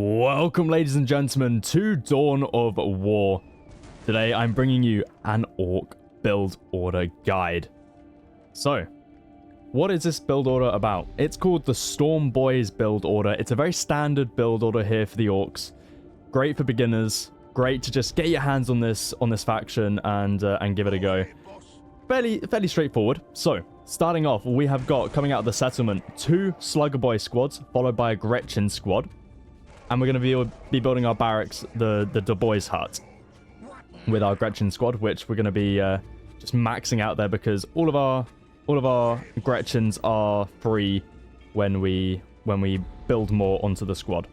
Welcome, ladies and gentlemen, to Dawn of War. Today, I'm bringing you an Orc build order guide. So, what is this build order about? It's called the StormBoyz build order. It's a very standard build order here for the Orcs. Great for beginners. Great to just get your hands on this faction and give it a go. Fairly straightforward. So, starting off, we have got, coming out of the settlement, 2 Slugger Boy squads, followed by a Gretchen squad. And we're going to be building our barracks, the Boys hut, with our Gretchen squad, which we're going to be just maxing out there because all of our Gretchens are free when we build more onto the squad.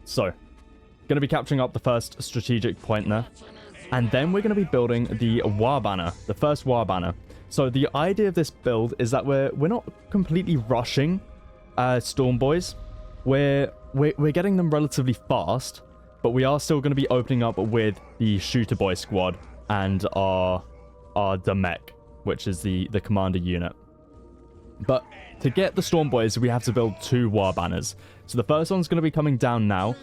So, going to be capturing up the first strategic point there, and then we're going to be building the War Banner, the first War Banner. So the idea of this build is that we're not completely rushing StormBoyz. We're getting them relatively fast, but we are still going to be opening up with the Shooter Boy squad and our Damek, which is the commander unit. But to get the StormBoyz, we have to build 2 War Banners. So the first one's going to be coming down now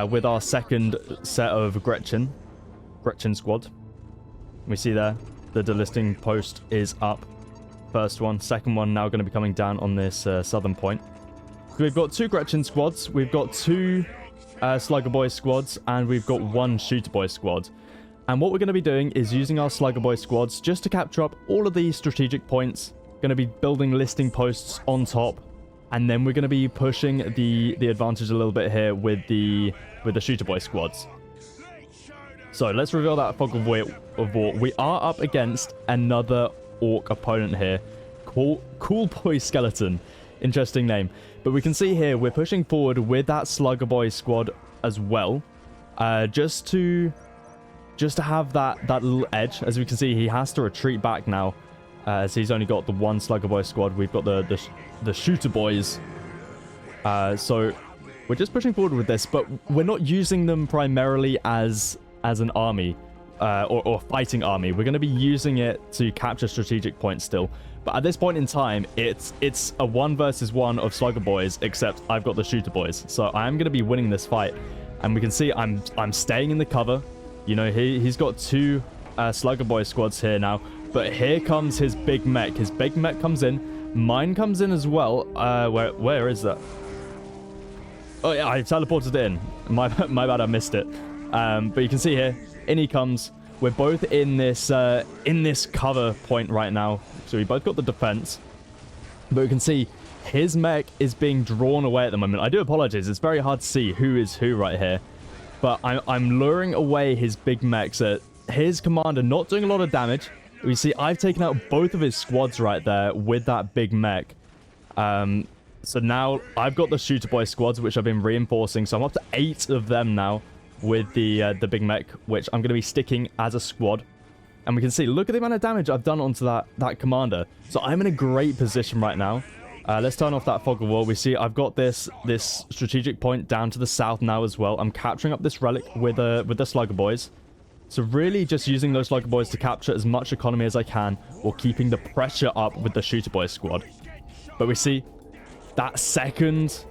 with our second set of Gretchen squad. We see there the delisting post is up. First one, second one now going to be coming down on this southern point. So we've got 2 Gretchen squads, we've got 2 Slugger Boy squads, and we've got 1 Shooter Boy squad. And what we're going to be doing is using our Slugger Boy squads just to capture up all of these strategic points. Going to be building listing posts on top, and then we're going to be pushing the advantage a little bit here with the Shooter Boy squads. So let's reveal that fog of war. We are up against another Orc opponent here, Cool Boy Skeleton. Interesting name. But we can see here we're pushing forward with that Slugger Boy squad as well, just to have that little edge. As we can see, he has to retreat back now, as he's only got the 1 Slugger Boy squad. We've got the Shooter Boys. So we're just pushing forward with this, but we're not using them primarily as an army or fighting army. We're going to be using it to capture strategic points still. But at this point in time, it's a 1 versus 1 of Slugger Boys, except I've got the Shooter Boys. So I am going to be winning this fight. And we can see I'm staying in the cover. You know, he's got 2 Slugger Boy squads here now. But here comes his big mech. His big mech comes in. Mine comes in as well. Where is that? Oh yeah, I teleported it in. My bad, I missed it. But you can see here, in he comes. We're both in this cover point right now. So we both got the defense. But you can see his mech is being drawn away at the moment. I do apologize. It's very hard to see who is who right here. But I'm luring away his big mech. So his commander not doing a lot of damage. We see I've taken out both of his squads right there with that big mech. So now I've got the Shooter Boy squads, which I've been reinforcing. So I'm up to 8 of them now with the big mech, which I'm going to be sticking as a squad. And we can see, look at the amount of damage I've done onto that commander. So I'm in a great position right now. Let's turn off that fog of war. We see I've got this strategic point down to the south now as well. I'm capturing up this relic with the Slugger Boys. So really just using those Slugger Boys to capture as much economy as I can, while keeping the pressure up with the Shooter Boy squad. But we see that second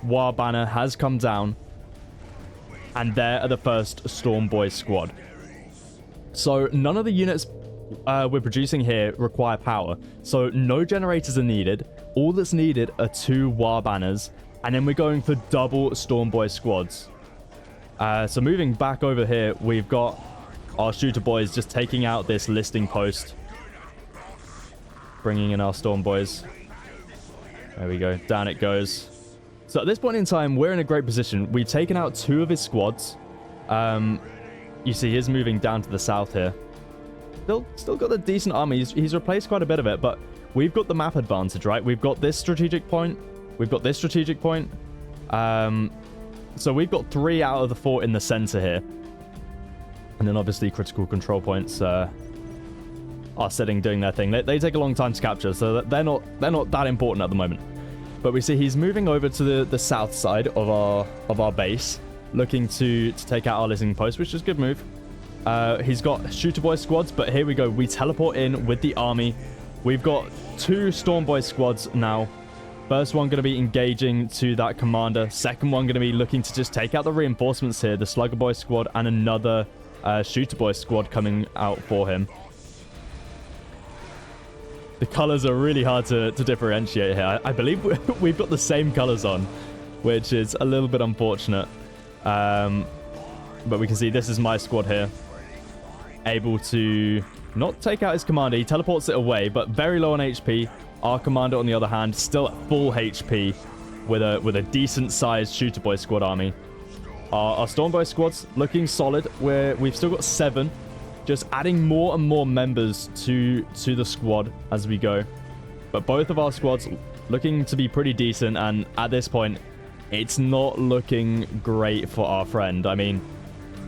War Banner has come down. And there are the first StormBoyz squad. So none of the units we're producing here require power. So no generators are needed. All that's needed are 2 War Banners. And then we're going for double StormBoyz squads. So moving back over here, we've got our Shooter Boys just taking out this listing post. Bringing in our StormBoyz. There we go. Down it goes. So at this point in time, we're in a great position. We've taken out 2 of his squads. You see he's moving down to the south here. Still got a decent army. He's replaced quite a bit of it, but we've got the map advantage, right? We've got this strategic point. We've got this strategic point. So we've got 3 out of the 4 in the center here. And then obviously critical control points are sitting doing their thing. They take a long time to capture, so they're not that important at the moment. But we see he's moving over to the south side of our base, looking to take out our listening post, which is a good move. He's got Shooter Boy squads, but here we go. We teleport in with the army. We've got 2 StormBoyz squads now. First one going to be engaging to that commander. Second one going to be looking to just take out the reinforcements here. The Slugger Boy squad and another Shooter Boy squad coming out for him. The colors are really hard to differentiate here. I believe we've got the same colors on, which is a little bit unfortunate. But we can see this is my squad here. Able to not take out his commander. He teleports it away, but very low on HP. Our commander, on the other hand, still at full HP with a decent-sized Shooter Boy squad army. Our StormBoyz squad's looking solid. We've still got 7. Just adding more and more members to the squad as we go. But both of our squads looking to be pretty decent, and at this point, it's not looking great for our friend. I mean,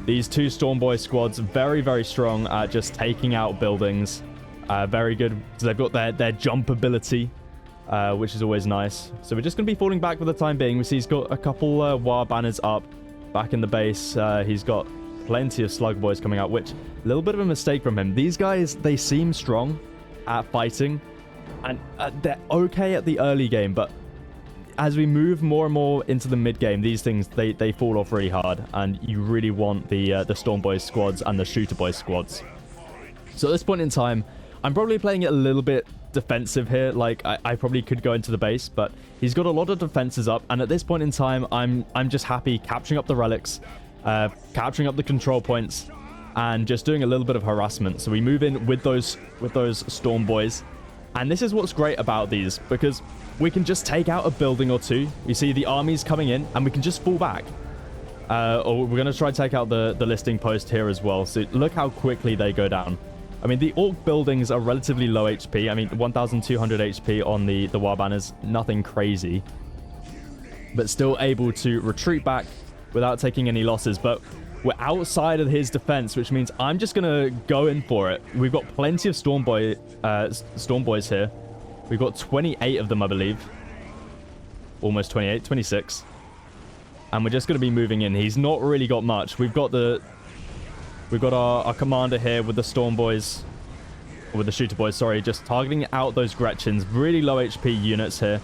these two StormBoyz squads, very, very strong at just taking out buildings. Very good. So they've got their jump ability, which is always nice. So we're just going to be falling back for the time being. We see he's got a couple War banners up back in the base. He's got plenty of Slug Boys coming out, which a little bit of a mistake from him. These guys, they seem strong at fighting, and they're okay at the early game, but as we move more and more into the mid game, these things, they fall off really hard, and you really want the StormBoyz squads and the Shooter Boy squads. So at this point in time, I'm probably playing it a little bit defensive here. Like, I probably could go into the base, but he's got a lot of defenses up, and at this point in time, I'm just happy capturing up the relics, capturing up the control points, and just doing a little bit of harassment. So we move in with those StormBoyz, and this is what's great about these, because we can just take out a building or two. You see the armies coming in, and we can just fall back. Or we're going to try to take out the listing post here as well. So look how quickly they go down. I mean, the Orc buildings are relatively low HP. I mean, 1,200 HP on the War banners. Nothing crazy. But still able to retreat back without taking any losses. But we're outside of his defense, which means I'm just going to go in for it. We've got plenty of StormBoyz here. We've got 28 of them, I believe. Almost 28, 26. And we're just going to be moving in. He's not really got much. We've got our commander here with the StormBoyz, with the Shooter Boys, sorry, just targeting out those Gretchens. Really low HP units here.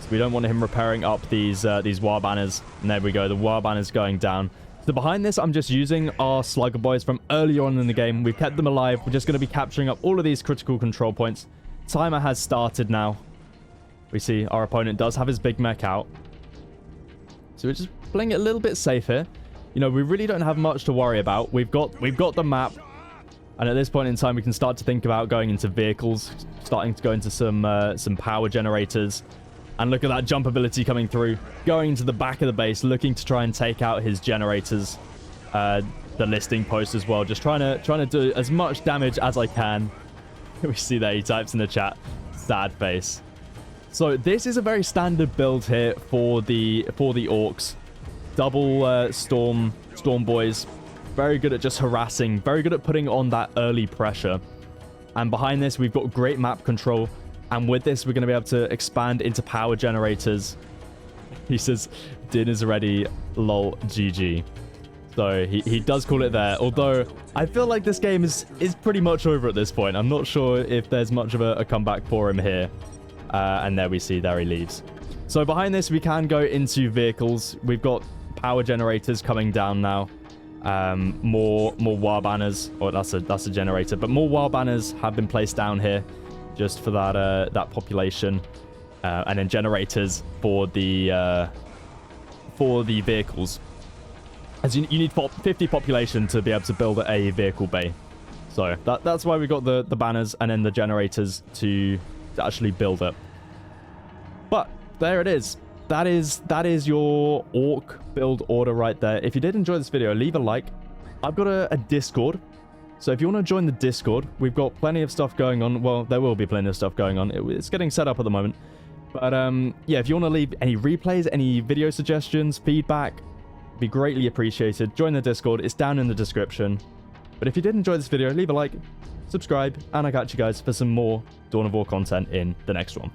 So we don't want him repairing up these War banners. And there we go, the War banners going down. So behind this, I'm just using our Slugger Boys from earlier on in the game. We've kept them alive. We're just going to be capturing up all of these critical control points. Timer has started now. We see our opponent does have his big mech out. So we're just playing it a little bit safe here. You know, we really don't have much to worry about. We've got the map. And at this point in time, we can start to think about going into vehicles, starting to go into some power generators. And look at that jump ability coming through, going to the back of the base, looking to try and take out his generators. The listing post as well, just trying to do as much damage as I can. We see that he types in the chat, sad face. So this is a very standard build here for the Orcs. Double StormBoyz, very good at just harassing, very good at putting on that early pressure. And behind this, we've got great map control. And with this, we're going to be able to expand into power generators. He says, dinner's ready, lol, GG. So he does call it there. Although, I feel like this game is pretty much over at this point. I'm not sure if there's much of a comeback for him here. And there he leaves. So behind this, we can go into vehicles. We've got power generators coming down now. More War banners. Oh, that's a generator. But more War banners have been placed down here, just for that population, and then generators for the vehicles. As you need 50 population to be able to build a vehicle bay. So that's why we got the banners and then the generators to actually build it. But there it is. That is your Orc build order right there. If you did enjoy this video, leave a like. I've got a Discord. So if you want to join the Discord, we've got plenty of stuff going on. Well, there will be plenty of stuff going on. It's getting set up at the moment. But yeah, if you want to leave any replays, any video suggestions, feedback, be greatly appreciated. Join the Discord. It's down in the description. But if you did enjoy this video, leave a like, subscribe, and I'll catch you guys for some more Dawn of War content in the next one.